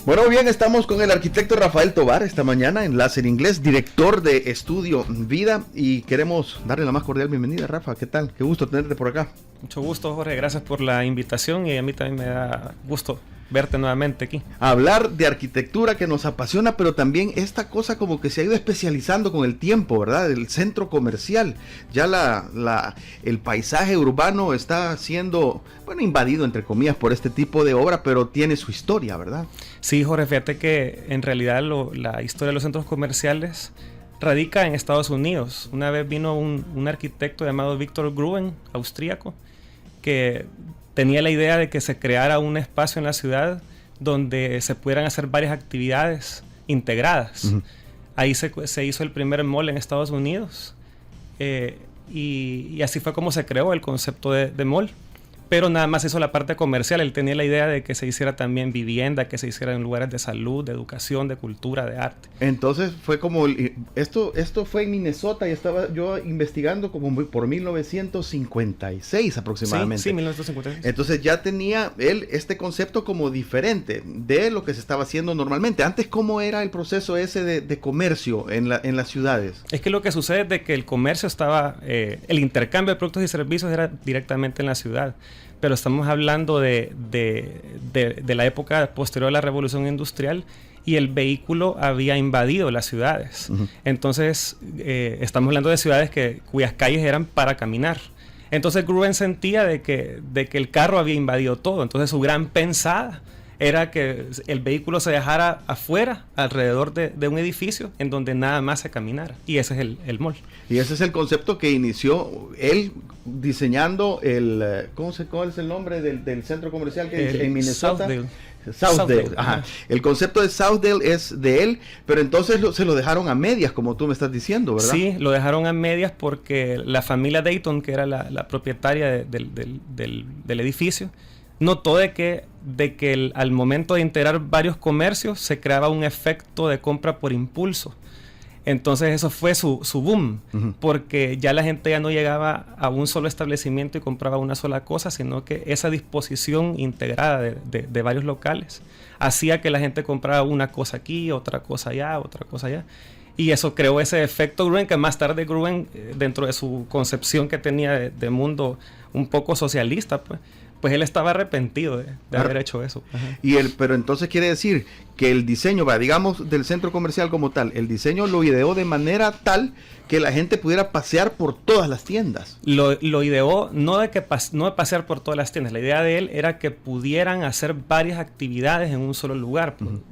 Bueno, bien, estamos con el arquitecto Rafael Tovar esta mañana en Láser Inglés, director de Estudio Vida, y queremos darle la más cordial bienvenida. Rafa, ¿qué tal? Qué gusto tenerte por acá. Mucho gusto, Jorge, gracias por la invitación y a mí también me da gusto verte nuevamente aquí. Hablar de arquitectura que nos apasiona, pero también esta cosa como que se ha ido especializando con el tiempo, ¿verdad? El centro comercial, ya el paisaje urbano está siendo, bueno, invadido entre comillas por este tipo de obra, pero tiene su historia, ¿verdad? Sí, Jorge, fíjate que en realidad la historia de los centros comerciales radica en Estados Unidos. Una vez vino un arquitecto llamado Victor Gruen, austríaco, que tenía la idea de que se creara un espacio en la ciudad donde se pudieran hacer varias actividades integradas. Uh-huh. Ahí se hizo el primer mall en Estados Unidos y así fue como se creó el concepto de mall. Pero nada más hizo la parte comercial. Él tenía la idea de que se hiciera también vivienda, que se hiciera en lugares de salud, de educación, de cultura, de arte. Entonces fue como, esto fue en Minnesota y estaba yo investigando como por 1956 aproximadamente. Sí, 1956. Entonces ya tenía él este concepto como diferente de lo que se estaba haciendo normalmente. Antes, ¿cómo era el proceso ese de comercio en las ciudades? Es que lo que sucede es de que el comercio estaba, el intercambio de productos y servicios era directamente en la ciudad. Pero estamos hablando de la época posterior a la Revolución Industrial y el vehículo había invadido las ciudades. Uh-huh. Entonces, estamos hablando de ciudades cuyas calles eran para caminar. Entonces, Gruen sentía de que el carro había invadido todo. Entonces, su gran pensada era que el vehículo se dejara afuera, alrededor de un edificio en donde nada más se caminara. Y ese es el mall. Y ese es el concepto que inició él diseñando ¿cuál es el nombre del centro comercial que en Minnesota? Southdale. Ajá. El concepto de Southdale es de él, pero entonces se lo dejaron a medias, como tú me estás diciendo, ¿verdad? Sí, lo dejaron a medias porque la familia Dayton, que era la propietaria del edificio, notó de que al momento de integrar varios comercios se creaba un efecto de compra por impulso. Entonces eso fue su boom, uh-huh. Porque ya la gente ya no llegaba a un solo establecimiento y compraba una sola cosa, sino que esa disposición integrada de varios locales hacía que la gente comprara una cosa aquí, otra cosa allá, otra cosa allá. Y eso creó ese efecto Gruen, que más tarde Gruen, dentro de su concepción que tenía de mundo un poco socialista, pues él estaba arrepentido de haber hecho eso. Ajá. Pero entonces quiere decir que el diseño, digamos, del centro comercial como tal, el diseño lo ideó de manera tal que la gente pudiera pasear por todas las tiendas. Lo ideó no de pasear por todas las tiendas. La idea de él era que pudieran hacer varias actividades en un solo lugar. Uh-huh.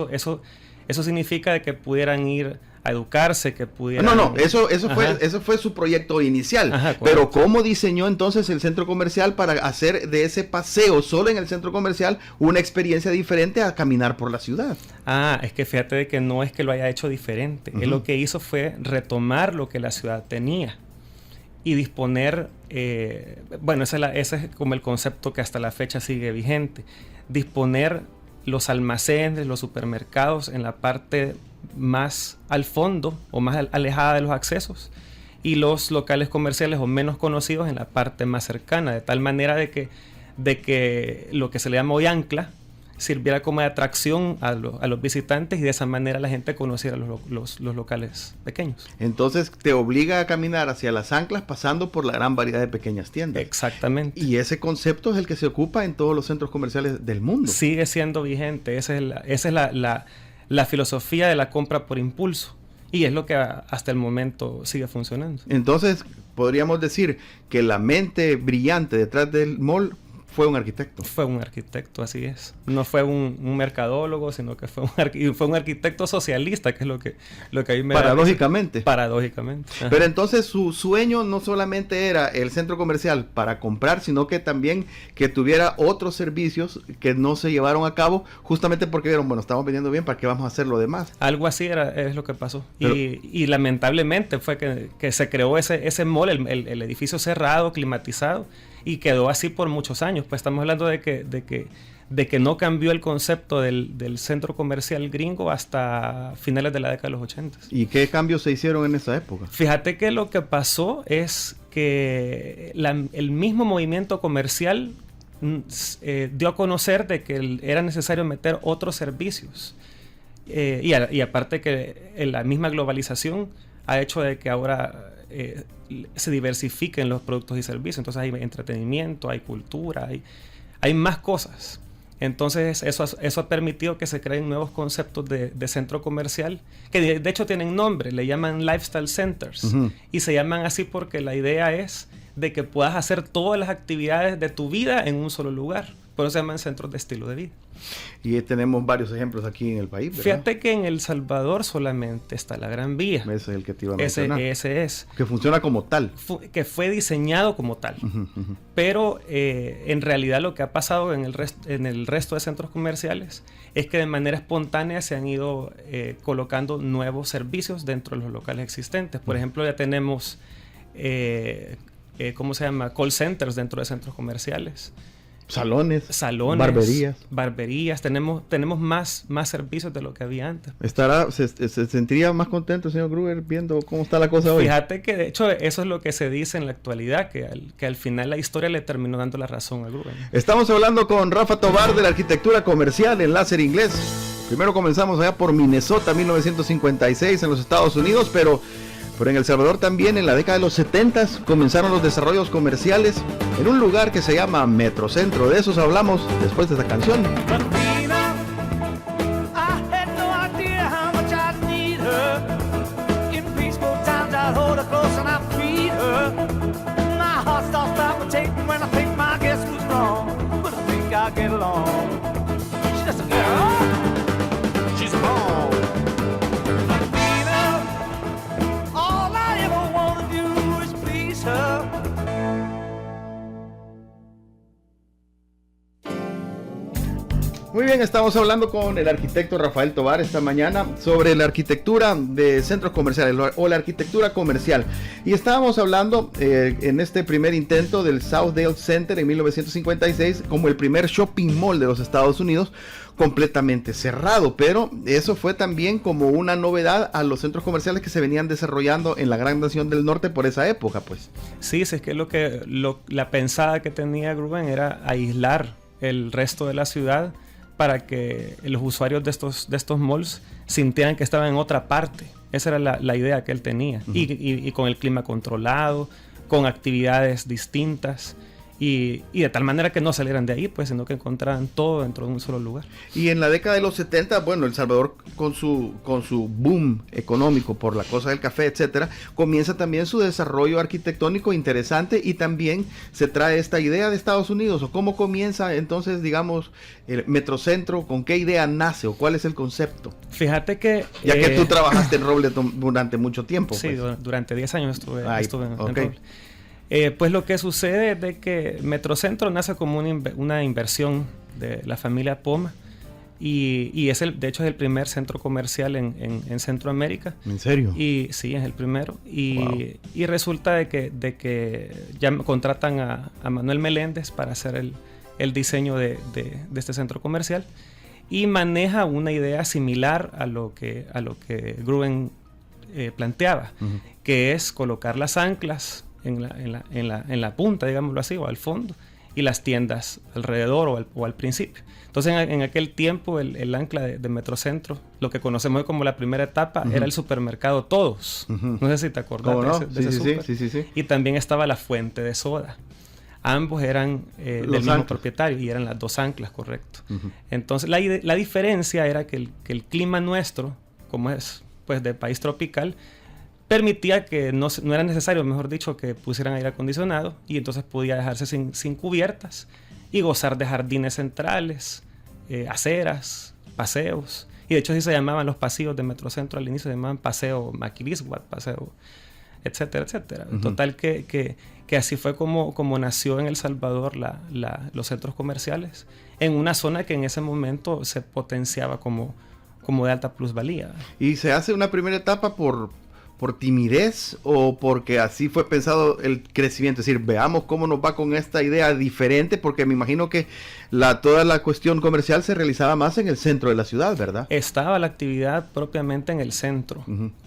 Eso significa de que pudieran ir a educarse, que pudieran... Eso fue su proyecto inicial. Ajá, pero ¿cómo diseñó entonces el centro comercial para hacer de ese paseo solo en el centro comercial una experiencia diferente a caminar por la ciudad? Es que fíjate de que no es que lo haya hecho diferente. Uh-huh. Él lo que hizo fue retomar lo que la ciudad tenía y disponer... ese es como el concepto que hasta la fecha sigue vigente. Disponer los almacenes, los supermercados en la parte más al fondo o más alejada de los accesos y los locales comerciales o menos conocidos en la parte más cercana, de tal manera de que lo que se le llama hoy ancla sirviera como de atracción a los visitantes y de esa manera la gente conociera los locales pequeños. Entonces te obliga a caminar hacia las anclas pasando por la gran variedad de pequeñas tiendas. Exactamente. Y ese concepto es el que se ocupa en todos los centros comerciales del mundo. Sigue siendo vigente. Esa es la filosofía de la compra por impulso. Y es lo que hasta el momento sigue funcionando. Entonces podríamos decir que la mente brillante detrás del mall fue un arquitecto. Fue un arquitecto, así es. No fue un mercadólogo, sino que fue un arquitecto socialista, que es lo que a mí me Paradójicamente. Paradójicamente. Ajá. Pero entonces su sueño no solamente era el centro comercial para comprar, sino que también que tuviera otros servicios que no se llevaron a cabo, justamente porque vieron, bueno, estamos vendiendo bien, ¿para qué vamos a hacer lo demás? Algo así es lo que pasó. Pero, y lamentablemente fue que se creó ese mall, el edificio cerrado, climatizado, y quedó así por muchos años. Pues estamos hablando de que no cambió el concepto del centro comercial gringo hasta finales de la década de los 80. ¿Y qué cambios se hicieron en esa época? Fíjate que lo que pasó es que el mismo movimiento comercial dio a conocer de que era necesario meter otros servicios. Y aparte que la misma globalización ha hecho de que ahora se diversifiquen los productos y servicios. Entonces hay entretenimiento, hay cultura, hay más cosas. Entonces eso ha permitido que se creen nuevos conceptos de centro comercial, que de hecho tienen nombre, le llaman lifestyle centers. Uh-huh. Y se llaman así porque la idea es de que puedas hacer todas las actividades de tu vida en un solo lugar. Por eso se llaman centros de estilo de vida. Y tenemos varios ejemplos aquí en el país, ¿verdad? Fíjate que en El Salvador solamente está la Gran Vía. Ese es el que te iba a mencionar. Ese es. Que funciona como tal. Que fue diseñado como tal. Uh-huh, uh-huh. Pero en realidad lo que ha pasado en el resto de centros comerciales es que de manera espontánea se han ido colocando nuevos servicios dentro de los locales existentes. Por ejemplo, ya tenemos, ¿cómo se llama? Call centers dentro de centros comerciales. Salones, barberías. Tenemos más servicios de lo que había antes. ¿Se sentiría más contento el señor Gruber viendo cómo está la cosa hoy? Fíjate que de hecho eso es lo que se dice en la actualidad, que al final la historia le terminó dando la razón a Gruber. Estamos hablando con Rafa Tovar de la arquitectura comercial en Láser Inglés. Primero comenzamos allá por Minnesota, 1956 en los Estados Unidos, pero en El Salvador también en la década de los 70 comenzaron los desarrollos comerciales en un lugar que se llama Metrocentro. De esos hablamos después de esta canción. Muy bien, estamos hablando con el arquitecto Rafael Tovar esta mañana sobre la arquitectura de centros comerciales o la arquitectura comercial. Y estábamos hablando en este primer intento del Southdale Center en 1956 como el primer shopping mall de los Estados Unidos completamente cerrado, pero eso fue también como una novedad a los centros comerciales que se venían desarrollando en la gran nación del norte por esa época, pues. Sí, es que la pensada que tenía Gruben era aislar el resto de la ciudad para que los usuarios de estos malls sintieran que estaban en otra parte. Esa era la idea que él tenía. Uh-huh. Y con el clima controlado, con actividades distintas. Y de tal manera que no salieran de ahí, pues, sino que encontraran todo dentro de un solo lugar. Y en la década de los 70, bueno, El Salvador con su boom económico por la cosa del café, etcétera, comienza también su desarrollo arquitectónico interesante y también se trae esta idea de Estados Unidos. ¿O cómo comienza entonces, digamos, el Metrocentro? ¿Con qué idea nace o cuál es el concepto? Fíjate que... Ya que tú trabajaste en Roble durante mucho tiempo. Sí, pues. Durante 10 años estuve en okay. Roble. Pues lo que sucede es de que Metrocentro nace como una inversión de la familia Poma y de hecho es el primer centro comercial en Centroamérica. ¿En serio? Y sí, es el primero. Y resulta de que ya contratan a Manuel Meléndez para hacer el diseño de este centro comercial y maneja una idea similar a lo que Gruben planteaba, uh-huh. Que es colocar las anclas en la punta, digámoslo así, o al fondo, y las tiendas alrededor o al principio. Entonces en aquel tiempo el ancla de Metrocentro, lo que conocemos hoy como la primera etapa, uh-huh. Era el supermercado Todos. Uh-huh. No sé si te acordás de ese super. Sí. Y también estaba la fuente de soda. Ambos eran del mismo propietario y eran las dos anclas, correcto. Uh-huh. Entonces la diferencia era que el clima nuestro, como es pues de país tropical, permitía que no era necesario, mejor dicho, que pusieran aire acondicionado y entonces podía dejarse sin cubiertas y gozar de jardines centrales, aceras, paseos. Y de hecho sí se llamaban los pasillos de Metrocentro al inicio, se llamaban Paseo Maquilisguat, Paseo, etcétera, etcétera. Uh-huh. Total que así fue como nació en El Salvador los centros comerciales, en una zona que en ese momento se potenciaba como de alta plusvalía. Y se hace una primera etapa por por timidez o porque así fue pensado el crecimiento? Es decir, veamos cómo nos va con esta idea diferente, porque me imagino que toda la cuestión comercial se realizaba más en el centro de la ciudad, ¿verdad? Estaba la actividad propiamente en el centro.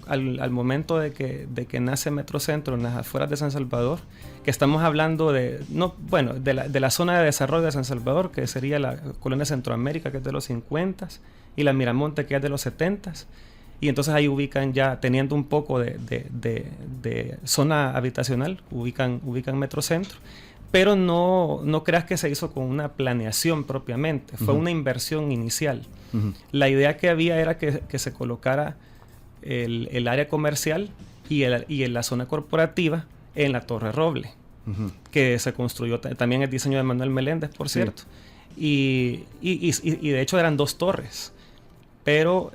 Al momento de que nace Metrocentro en las afueras de San Salvador, que estamos hablando de la zona de desarrollo de San Salvador, que sería la Colonia Centroamérica, que es de los 50s, y la Miramonte, que es de los 70s. Y entonces ahí ubican ya, teniendo un poco de zona habitacional, ubican Metrocentro. Pero no creas que se hizo con una planeación propiamente. Fue una inversión inicial. La idea que había era que se colocara el área comercial y en la zona corporativa en la Torre Roble, que se construyó también el diseño de Manuel Meléndez, por cierto. Y de hecho eran 2 torres. Pero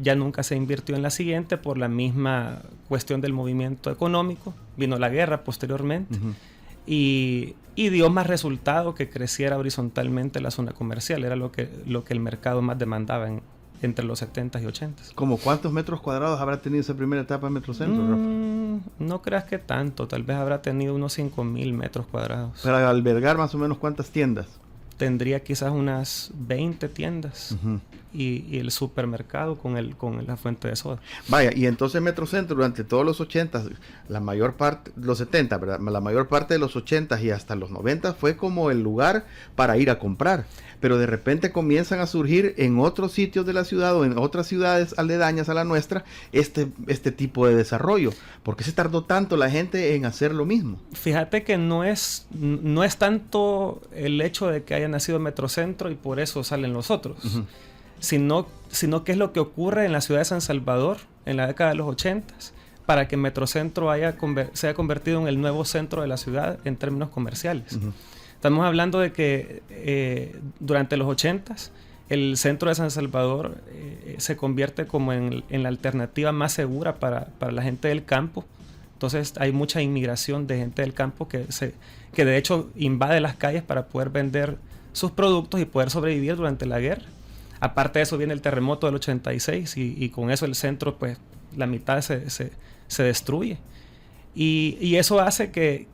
ya nunca se invirtió en la siguiente por la misma cuestión del movimiento económico. Vino la guerra posteriormente y dio más resultado que creciera horizontalmente la zona comercial. Era lo que el mercado más demandaba entre los 70s y 80s. ¿Cómo cuántos metros cuadrados habrá tenido esa primera etapa de Metrocentro, Rafa? No creas que tanto. Tal vez habrá tenido unos 5,000 metros cuadrados. Para albergar más o menos ¿cuántas tiendas? Tendría quizás unas 20 tiendas y el supermercado con la fuente de soda. Vaya, y entonces Metrocentro durante todos los 80, la mayor parte, los 70, ¿verdad? La mayor parte de los 80 y hasta los 90 fue como el lugar para ir a comprar. Pero de repente comienzan a surgir en otros sitios de la ciudad o en otras ciudades aledañas a la nuestra este tipo de desarrollo. ¿Por qué se tardó tanto la gente en hacer lo mismo? Fíjate que no es tanto el hecho de que haya nacido Metrocentro y por eso salen los otros, sino que es lo que ocurre en la ciudad de San Salvador en la década de los 80s para que Metrocentro se haya convertido en el nuevo centro de la ciudad en términos comerciales. Estamos hablando de que durante los 80s el centro de San Salvador se convierte como en la alternativa más segura para la gente del campo. Entonces hay mucha inmigración de gente del campo que de hecho invade las calles para poder vender sus productos y poder sobrevivir durante la guerra. Aparte de eso viene el terremoto del 86 y con eso el centro, pues la mitad se destruye. Y eso hace que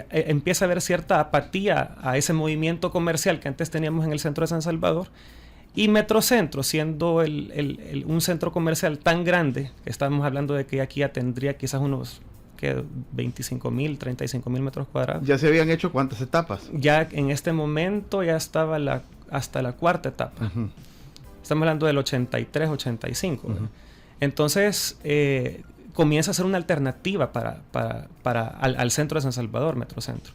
empieza a haber cierta apatía a ese movimiento comercial que antes teníamos en el centro de San Salvador. Y Metrocentro, siendo un centro comercial tan grande, estamos hablando de que aquí ya tendría quizás unos 25,000, 35,000 metros cuadrados. ¿Ya se habían hecho cuántas etapas? Ya en este momento ya estaba hasta la 4ª etapa. Estamos hablando del 83, 85. Entonces comienza a ser una alternativa al centro de San Salvador, Metrocentro.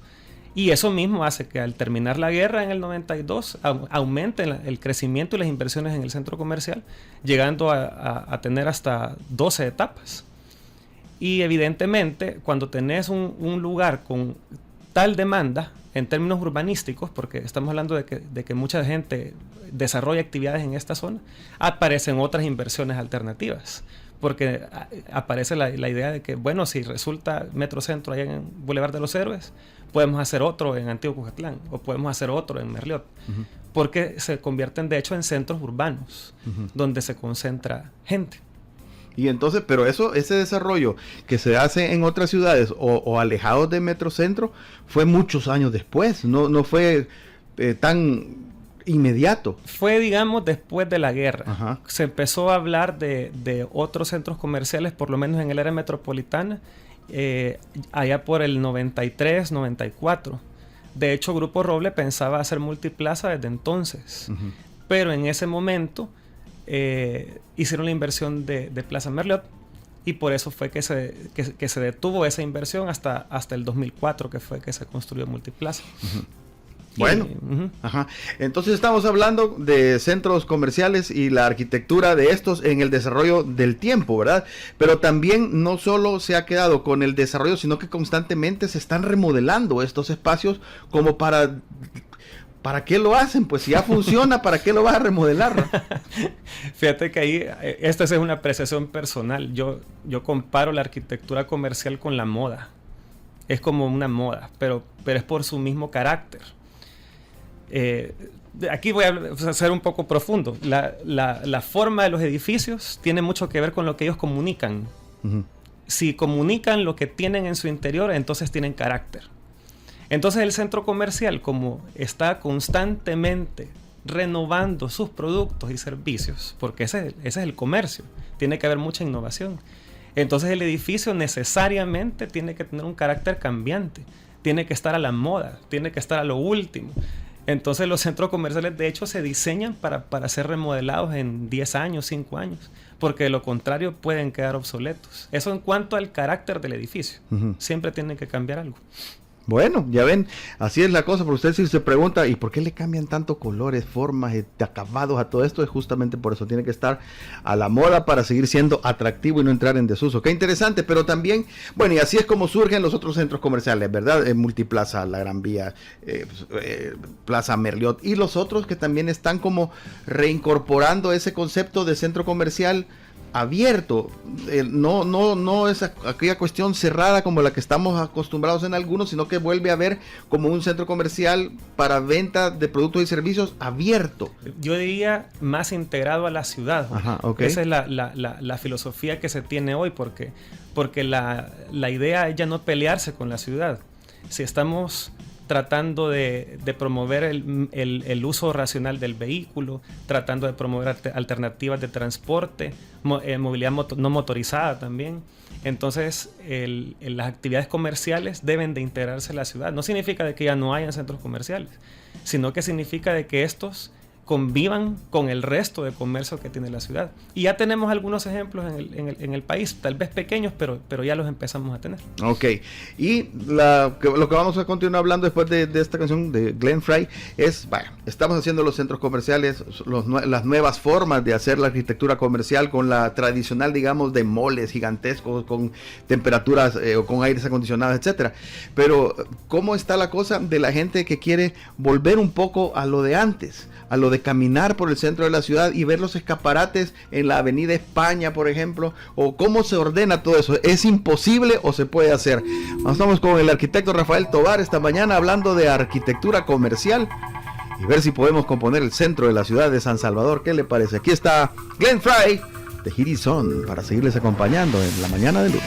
Y eso mismo hace que al terminar la guerra en el 92 aumente el crecimiento y las inversiones en el centro comercial, llegando a tener hasta 12 etapas. Y evidentemente, cuando tenés un lugar con tal demanda en términos urbanísticos, porque estamos hablando de que mucha gente desarrolla actividades en esta zona, aparecen otras inversiones alternativas. Porque aparece la idea de que, bueno, si resulta Metrocentro allá en Boulevard de los Héroes, podemos hacer otro en Antiguo Cucatlán o podemos hacer otro en Merliot. Porque se convierten de hecho en centros urbanos donde se concentra gente. Y entonces, pero ese desarrollo que se hace en otras ciudades o alejados de Metrocentro fue muchos años después, no fue tan inmediato. Fue, digamos, después de la guerra. Se empezó a hablar de otros centros comerciales, por lo menos en el área metropolitana, allá por el 93, 94. De hecho, Grupo Roble pensaba hacer multiplaza desde entonces. Pero en ese momento hicieron la inversión de Plaza Merliot y por eso fue que se detuvo esa inversión hasta el 2004, que fue que se construyó Multiplaza. Bueno, entonces estamos hablando de centros comerciales y la arquitectura de estos en el desarrollo del tiempo, ¿verdad? Pero también no solo se ha quedado con el desarrollo, sino que constantemente se están remodelando estos espacios como ¿para qué lo hacen? Pues si ya funciona, ¿para qué lo vas a remodelar? Fíjate que ahí, esta es una apreciación personal. Yo comparo la arquitectura comercial con la moda. Es como una moda, pero es por su mismo carácter. Aquí voy a ser un poco profundo. La forma de los edificios tiene mucho que ver con lo que ellos comunican. si comunican lo que tienen en su interior, entonces tienen carácter. Entonces el centro comercial, como está constantemente renovando sus productos y servicios, porque ese es el comercio, tiene que haber mucha innovación. Entonces el edificio necesariamente tiene que tener un carácter cambiante, tiene que estar a la moda, tiene que estar a lo último. Entonces los centros comerciales de hecho se diseñan para ser remodelados en 10 años, 5 años, porque de lo contrario pueden quedar obsoletos. Eso en cuanto al carácter del edificio. Siempre tiene que cambiar algo. Bueno, ya ven, así es la cosa. Por usted si se pregunta, ¿y por qué le cambian tanto colores, formas, acabados a todo esto? Es justamente por eso, tiene que estar a la moda para seguir siendo atractivo y no entrar en desuso. Qué interesante, pero también, bueno, y así es como surgen los otros centros comerciales, ¿verdad? Multiplaza, La Gran Vía, Plaza Merliot, y los otros que también están como reincorporando ese concepto de centro comercial abierto, no es aquella cuestión cerrada como la que estamos acostumbrados en algunos, sino que vuelve a ver como un centro comercial para venta de productos y servicios abierto. Yo diría más integrado a la ciudad. Ajá, okay. Esa es la filosofía que se tiene hoy, porque la idea es ya no pelearse con la ciudad. Si estamos tratando de promover el uso racional del vehículo, tratando de promover alternativas de transporte, movilidad no motorizada también. Entonces, las actividades comerciales deben de integrarse a la ciudad. No significa de que ya no hayan centros comerciales, sino que significa de que estos convivan con el resto de comercio que tiene la ciudad. Y ya tenemos algunos ejemplos en el país, tal vez pequeños, pero ya los empezamos a tener. Ok, y lo que vamos a continuar hablando después de esta canción de Glenn Frey es, bueno, estamos haciendo los centros comerciales, las nuevas formas de hacer la arquitectura comercial con la tradicional, digamos, de moles gigantescos, con temperaturas o con aires acondicionados, etcétera. Pero, ¿cómo está la cosa de la gente que quiere volver un poco a lo de antes? A lo de caminar por el centro de la ciudad y ver los escaparates en la Avenida España, por ejemplo, o cómo se ordena todo eso. ¿Es imposible o se puede hacer? Estamos con el arquitecto Rafael Tovar esta mañana hablando de arquitectura comercial y ver si podemos componer el centro de la ciudad de San Salvador. ¿Qué le parece? Aquí está Glenn Frey de Hit It On para seguirles acompañando en la mañana de lunes.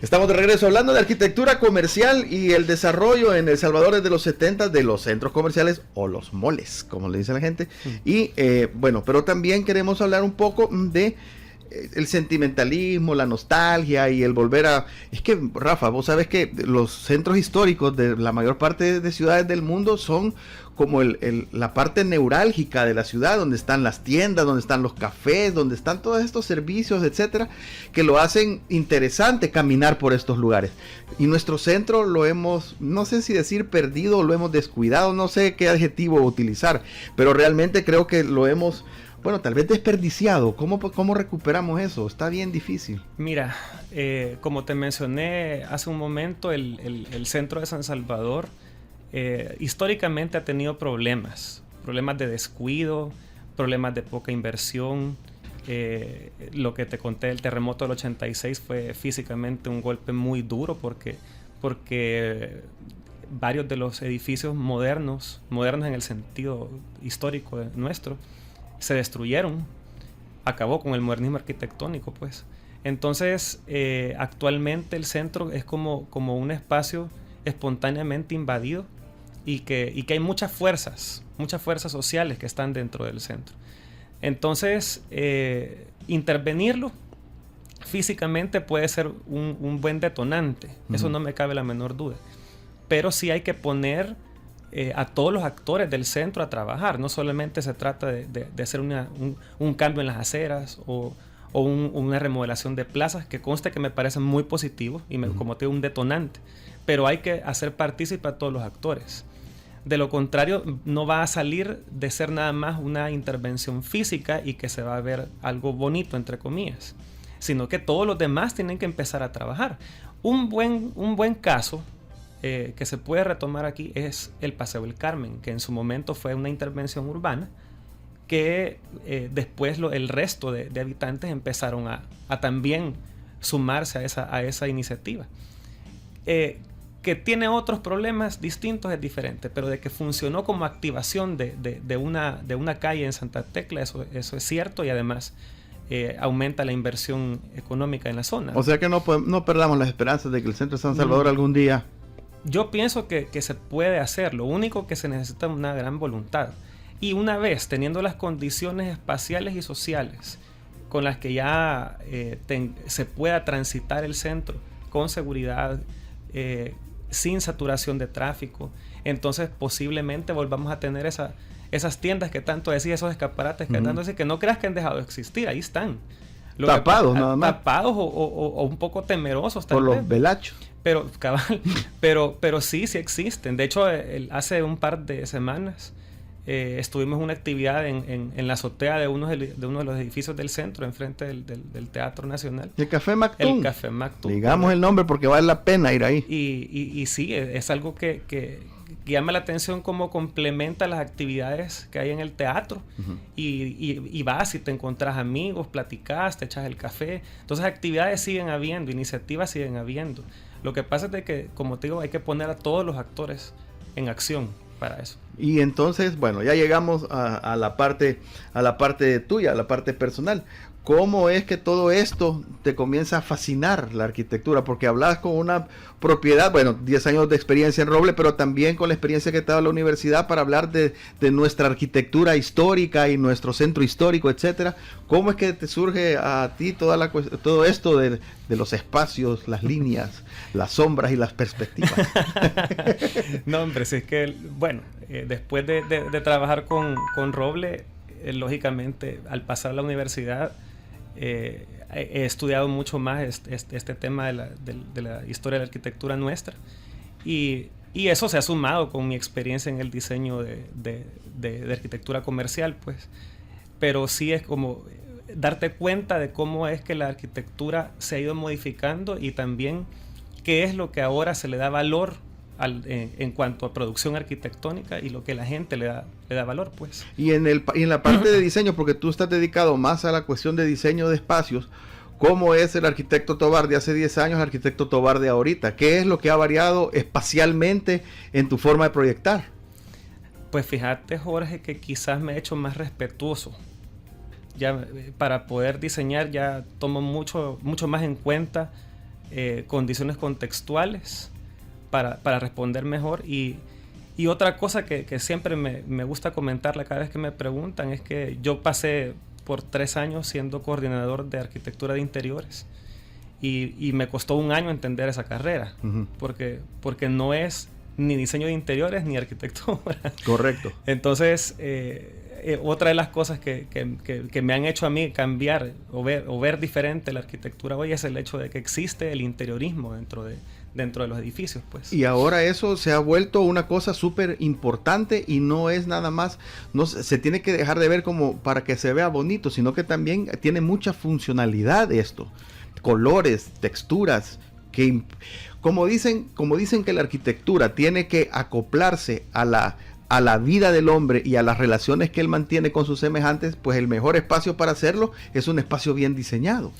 Estamos de regreso hablando de arquitectura comercial y el desarrollo en El Salvador desde los 70 de los centros comerciales o los moles, como le dice la gente. Y bueno, pero también queremos hablar un poco de el sentimentalismo, la nostalgia y el volver a... Es que, Rafa, vos sabes que los centros históricos de la mayor parte de ciudades del mundo son como la parte neurálgica de la ciudad, donde están las tiendas, donde están los cafés, donde están todos estos servicios, etcétera, que lo hacen interesante caminar por estos lugares. Y nuestro centro lo hemos, no sé si decir perdido o lo hemos descuidado, no sé qué adjetivo utilizar, pero realmente creo que lo hemos... Bueno, tal vez desperdiciado. ¿Cómo recuperamos eso? Está bien difícil. Mira, como te mencioné hace un momento, el centro de San Salvador históricamente ha tenido problemas de descuido, problemas de poca inversión. Lo que te conté, el terremoto del 86 fue físicamente un golpe muy duro porque varios de los edificios modernos en el sentido histórico nuestro, se destruyeron, acabó con el modernismo arquitectónico, pues. Entonces, actualmente el centro es como un espacio espontáneamente invadido y que hay muchas fuerzas sociales que están dentro del centro. Entonces, intervenirlo físicamente puede ser un buen detonante, eso no me cabe la menor duda. Pero sí hay que poner a todos los actores del centro a trabajar. No solamente se trata de hacer un cambio en las aceras o una remodelación de plazas, que conste que me parece muy positivo y como te digo, un detonante, pero hay que hacer partícipe a todos los actores. De lo contrario, no va a salir de ser nada más una intervención física y que se va a ver algo bonito, entre comillas. sino que todos los demás tienen que empezar a trabajar. Un buen caso que se puede retomar aquí es el Paseo del Carmen, que en su momento fue una intervención urbana que después el resto de habitantes empezaron a también sumarse a esa iniciativa. Que tiene otros problemas distintos es diferente, pero de que funcionó como activación de una calle en Santa Tecla, eso es cierto, y además aumenta la inversión económica en la zona. O sea que no perdamos las esperanzas de que el centro de San Salvador algún día... Yo pienso que se puede hacer, lo único que se necesita es una gran voluntad. Y una vez teniendo las condiciones espaciales y sociales con las que ya se pueda transitar el centro con seguridad, sin saturación de tráfico, entonces posiblemente volvamos a tener esas tiendas que tanto decía, esos escaparates que tanto decía, que no creas que han dejado de existir, ahí están. Tapados nada más. Tapados o un poco temerosos por los velachos. Pero, cabal, pero sí existen. De hecho, hace un par de semanas estuvimos en una actividad en la azotea de uno de los edificios del centro, enfrente del Teatro Nacional. ¿El Café Mactún? El Café Mactún. Digamos el nombre porque vale la pena ir ahí. Y sí, es algo que llama la atención, cómo complementa las actividades que hay en el teatro. Y vas y te encontrás amigos, platicás, te echas el café. Entonces actividades siguen habiendo, iniciativas siguen habiendo. Lo que pasa es de que, como te digo, hay que poner a todos los actores en acción para eso. Y entonces, bueno, ya llegamos a la parte tuya, a la parte personal. ¿Cómo es que todo esto te comienza a fascinar la arquitectura? Porque hablas con una propiedad, bueno, 10 años de experiencia en Roble, pero también con la experiencia que te da la universidad para hablar de nuestra arquitectura histórica y nuestro centro histórico, etcétera. ¿Cómo es que te surge a ti todo esto de los espacios, las líneas, las sombras y las perspectivas? No, hombre, si es que, bueno, después de trabajar con Roble, lógicamente, al pasar a la universidad, he estudiado mucho más este tema de la historia de la arquitectura nuestra, y eso se ha sumado con mi experiencia en el diseño de arquitectura comercial, pues. Pero sí es como darte cuenta de cómo es que la arquitectura se ha ido modificando, y también qué es lo que ahora se le da valor en cuanto a producción arquitectónica, y lo que la gente le da valor, pues. Y en la parte de diseño, porque tú estás dedicado más a la cuestión de diseño de espacios, ¿cómo es el arquitecto Tobar de hace 10 años, el arquitecto Tobar de ahorita? ¿Qué es lo que ha variado espacialmente en tu forma de proyectar? Pues fíjate, Jorge, que quizás me he hecho más respetuoso. Ya para poder diseñar ya tomo mucho más en cuenta condiciones contextuales para responder mejor. Y otra cosa que siempre me gusta comentarla cada vez que me preguntan es que yo pasé por 3 años siendo coordinador de arquitectura de interiores, y me costó 1 año entender esa carrera, porque no es ni diseño de interiores ni arquitectura. Correcto. Entonces, otra de las cosas que me han hecho a mí cambiar o ver diferente la arquitectura hoy es el hecho de que existe el interiorismo dentro de los edificios, pues. Y ahora eso se ha vuelto una cosa súper importante, y no es nada más, no se tiene que dejar de ver como para que se vea bonito, sino que también tiene mucha funcionalidad esto, colores, texturas, que como dicen que la arquitectura tiene que acoplarse a la vida del hombre y a las relaciones que él mantiene con sus semejantes, pues el mejor espacio para hacerlo es un espacio bien diseñado.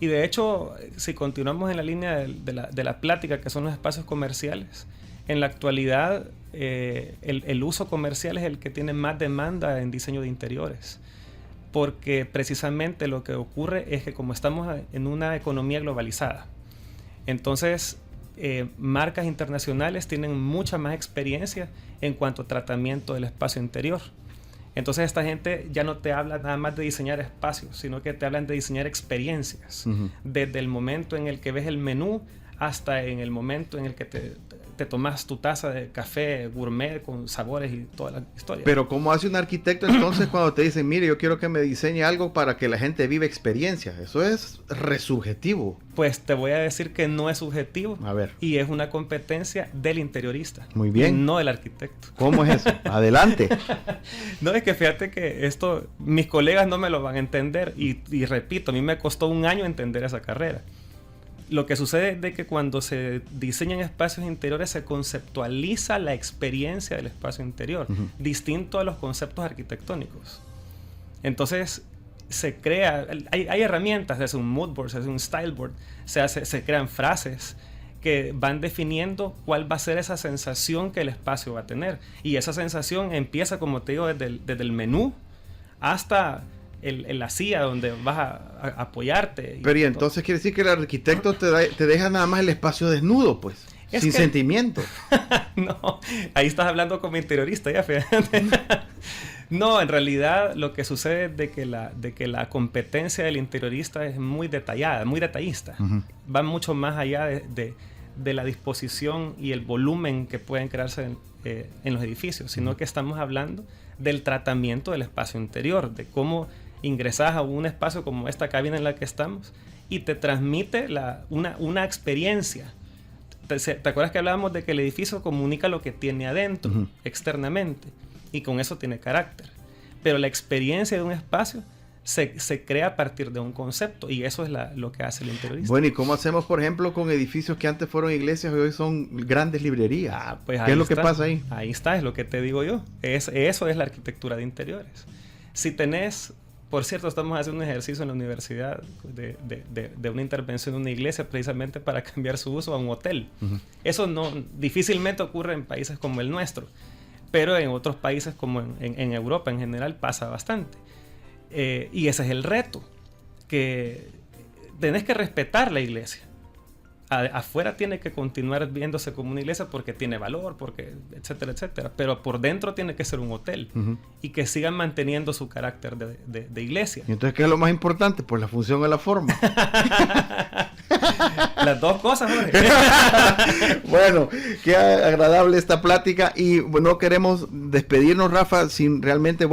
Y de hecho, si continuamos en la línea de la plática, que son los espacios comerciales, en la actualidad el uso comercial es el que tiene más demanda en diseño de interiores, porque precisamente lo que ocurre es que como estamos en una economía globalizada, entonces marcas internacionales tienen mucha más experiencia en cuanto a tratamiento del espacio interior. Entonces esta gente ya no te habla nada más de diseñar espacios, sino que te hablan de diseñar experiencias. Desde el momento en el que ves el menú hasta en el momento en el que te tomas tu taza de café gourmet con sabores y toda la historia. Pero ¿cómo hace un arquitecto entonces cuando te dicen, mire, yo quiero que me diseñe algo para que la gente viva experiencias? Eso es resubjetivo. Pues te voy a decir que no es subjetivo. A ver. Y es una competencia del interiorista. Muy bien. No del arquitecto. ¿Cómo es eso? Adelante. No, es que fíjate que esto, mis colegas no me lo van a entender. Y repito, a mí me costó un año entender esa carrera. Lo que sucede es de que cuando se diseñan espacios interiores se conceptualiza la experiencia del espacio interior, distinto a los conceptos arquitectónicos. Entonces se crea, hay herramientas, se hace un mood board, se hace un style board, se crean frases que van definiendo cuál va a ser esa sensación que el espacio va a tener. Y esa sensación empieza, como te digo, desde el menú hasta la silla donde vas a apoyarte. Pero y entonces quiere decir que el arquitecto te deja nada más el espacio desnudo, pues, sin sentimiento. No, ahí estás hablando como interiorista, ya fíjate. No, en realidad lo que sucede es de que la competencia del interiorista es muy detallada, muy detallista. Va mucho más allá de la disposición y el volumen que pueden crearse en los edificios, sino que estamos hablando del tratamiento del espacio interior, de cómo ingresas a un espacio como esta cabina en la que estamos y te transmite una experiencia. ¿Te acuerdas que hablábamos de que el edificio comunica lo que tiene adentro, externamente? Y con eso tiene carácter. Pero la experiencia de un espacio se crea a partir de un concepto, y eso es lo que hace el interiorista. Bueno, ¿y cómo hacemos, por ejemplo, con edificios que antes fueron iglesias y hoy son grandes librerías? Pues ¿Qué es lo que pasa ahí? Ahí está, es lo que te digo yo. Eso es la arquitectura de interiores. Si tenés... Por cierto, estamos haciendo un ejercicio en la universidad de una intervención en una iglesia precisamente para cambiar su uso a un hotel. Eso difícilmente ocurre en países como el nuestro, pero en otros países como en Europa en general pasa bastante. Y ese es el reto, que tenés que respetar la iglesia. Afuera tiene que continuar viéndose como una iglesia porque tiene valor, porque etcétera, etcétera. Pero por dentro tiene que ser un hotel y que sigan manteniendo su carácter de iglesia. ¿Y entonces qué es lo más importante? Pues la función o la forma. Las dos cosas, Jorge. Bueno, qué agradable esta plática, y no queremos despedirnos, Rafa, sin realmente,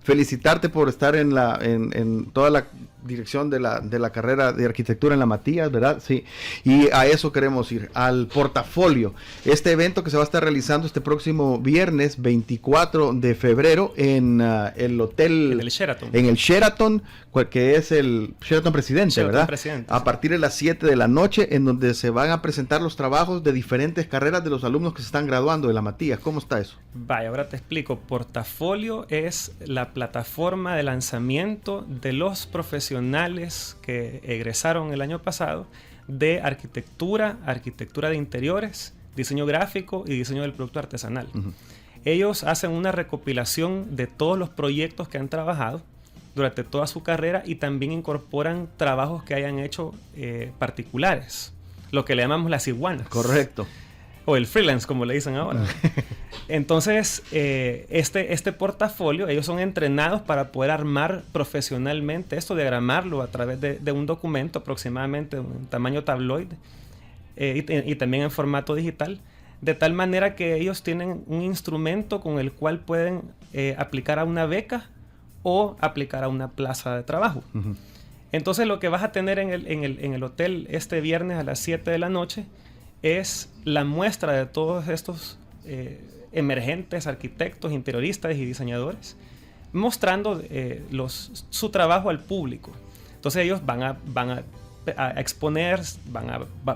felicitarte por estar en toda la dirección de la carrera de arquitectura en la Matías, ¿verdad? Sí. Y a eso queremos ir, al portafolio. Este evento que se va a estar realizando este próximo viernes 24 de febrero en el hotel... En el Sheraton. En el Sheraton, que es el Sheraton Presidente, ¿verdad? Presidente, a partir de las 7 de la noche, en donde se van a presentar los trabajos de diferentes carreras de los alumnos que se están graduando de la Matías. ¿Cómo está eso? Vaya, ahora te explico. Portafolio es la plataforma de lanzamiento de los profesionales que egresaron el año pasado de arquitectura de interiores, diseño gráfico y diseño del producto artesanal. Ellos hacen una recopilación de todos los proyectos que han trabajado durante toda su carrera y también incorporan trabajos que hayan hecho particulares, lo que le llamamos las iguanas. Correcto. O el freelance, como le dicen ahora. Entonces, este portafolio, ellos son entrenados para poder armar profesionalmente esto, diagramarlo a través de un documento aproximadamente de un tamaño tabloide y también en formato digital, de tal manera que ellos tienen un instrumento con el cual pueden aplicar a una beca o aplicar a una plaza de trabajo. Entonces, lo que vas a tener en el hotel este viernes a las 7 de la noche es la muestra de todos estos emergentes arquitectos, interioristas y diseñadores, mostrando su trabajo al público. Entonces ellos van a exponer,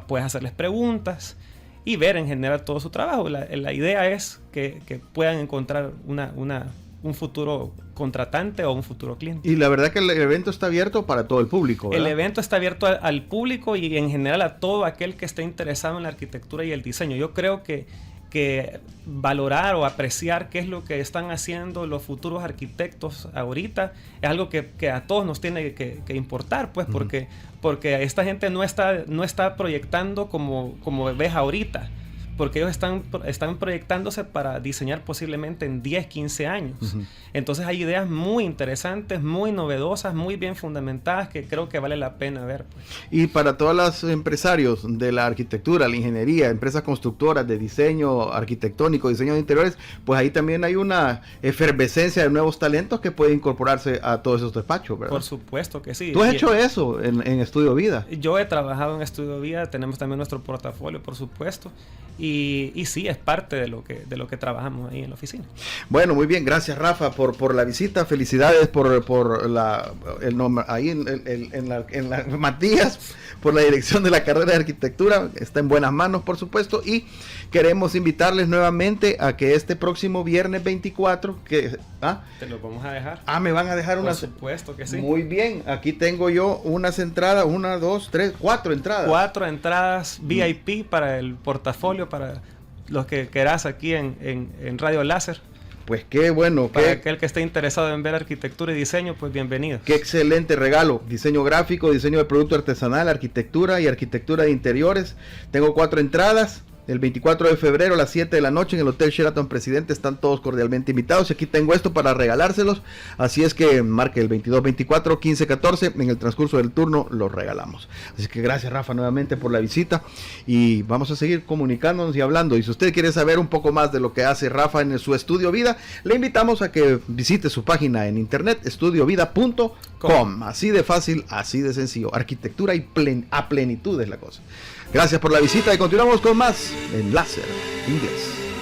puedes hacerles preguntas y ver en general todo su trabajo. La idea es que puedan encontrar un futuro contratante o un futuro cliente. Y la verdad que el evento está abierto para todo el público, ¿verdad? El evento está abierto al público y en general a todo aquel que esté interesado en la arquitectura y el diseño. Yo creo que valorar o apreciar qué es lo que están haciendo los futuros arquitectos ahorita es algo que a todos nos tiene que importar, pues, porque esta gente no está proyectando como ves ahorita. porque ellos están proyectándose para diseñar posiblemente en 10, 15 años. Entonces hay ideas muy interesantes, muy novedosas, muy bien fundamentadas, que creo que vale la pena ver, pues. Y para todos los empresarios de la arquitectura, la ingeniería, empresas constructoras de diseño arquitectónico, diseño de interiores, pues ahí también hay una efervescencia de nuevos talentos que pueden incorporarse a todos esos despachos, ¿verdad? Por supuesto que sí. ¿Tú has hecho eso en Estudio Vida? Yo he trabajado en Estudio Vida, tenemos también nuestro portafolio, por supuesto, y sí, es parte de lo que trabajamos ahí en la oficina. Bueno, muy bien, gracias Rafa por la visita, felicidades por el nombre ahí en la Matías, por la dirección de la carrera de arquitectura, está en buenas manos, por supuesto, y queremos invitarles nuevamente a que este próximo viernes 24, te lo vamos a dejar. Me van a dejar unas. Por supuesto que sí. Muy bien, aquí tengo yo unas entradas, 1, 2, 3, 4 entradas. 4 entradas VIP para el portafolio, para los que querás aquí en Radio Láser. Pues qué bueno. Para aquel que esté interesado en ver arquitectura y diseño, pues bienvenido. Qué excelente regalo. Diseño gráfico, diseño de producto artesanal, arquitectura y arquitectura de interiores. Tengo 4 entradas. El 24 de febrero a las 7 de la noche en el Hotel Sheraton Presidente, están todos cordialmente invitados. Y aquí tengo esto para regalárselos. Así es que marque el 22, 24, 15, 14. En el transcurso del turno los regalamos. Así que gracias Rafa nuevamente por la visita. Y vamos a seguir comunicándonos y hablando. Y si usted quiere saber un poco más de lo que hace Rafa en su Estudio Vida, le invitamos a que visite su página en internet, estudiovida.com. Así de fácil, así de sencillo. Arquitectura y a plenitud es la cosa. Gracias por la visita y continuamos con más en Láser Inglés.